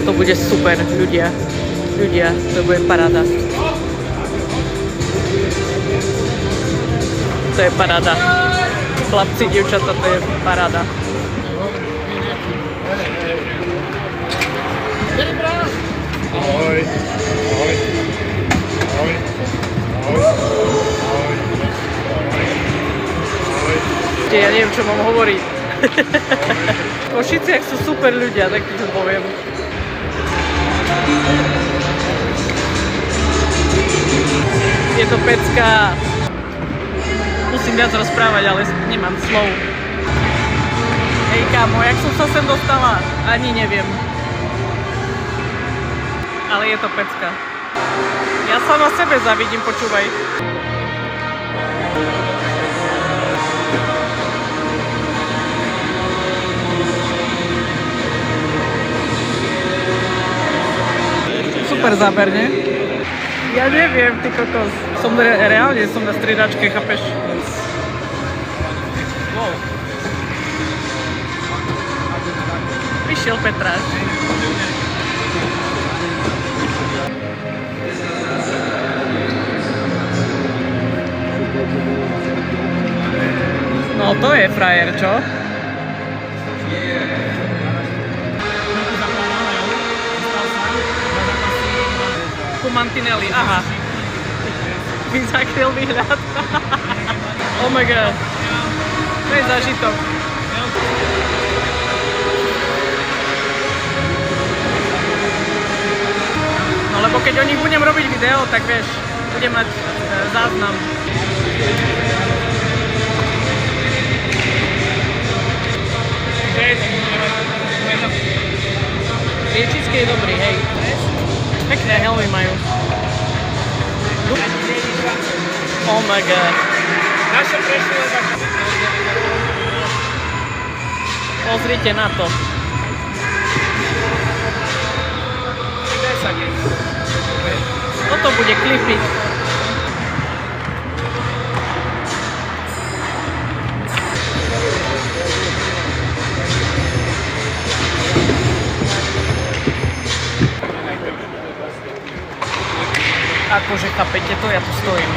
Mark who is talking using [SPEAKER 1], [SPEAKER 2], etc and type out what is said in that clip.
[SPEAKER 1] To bude super, ľudia. Ľudia, to bude paráda. To je paráda. Chlapci, dievčatá, to je paráda.
[SPEAKER 2] Ahoj. Ahoj. Ahoj. Ahoj. Ahoj.
[SPEAKER 1] Ja neviem, čo mám hovoriť. V Košiciach sú super ľudia, tak ti to poviem. Je to pecka. Musím viac rozprávať, ale nemám slov. Hej kámo, jak som sa sem dostala? Ani neviem. Ale je to pecka. Ja sama sebe zavidím, počúvaj. Super záber, nie? Ja neviem, ty kokos. Reálne som na striedačke, chápeš? Wow. Prišiel Petráš. No to je frajer, čo? Mantinelli, aha. Mi zakryl výhľad. Oh my god. To je zážitok. No lebo keď o nich budem robiť video, tak vieš, budem mať záznam. Riečický je dobrý, hej. Pekné helmy majú. Oh my god.
[SPEAKER 2] Naše prešli leba.
[SPEAKER 1] Pozrite na to. Toto bude klipiť. Akože chápete to, ja tu stojím.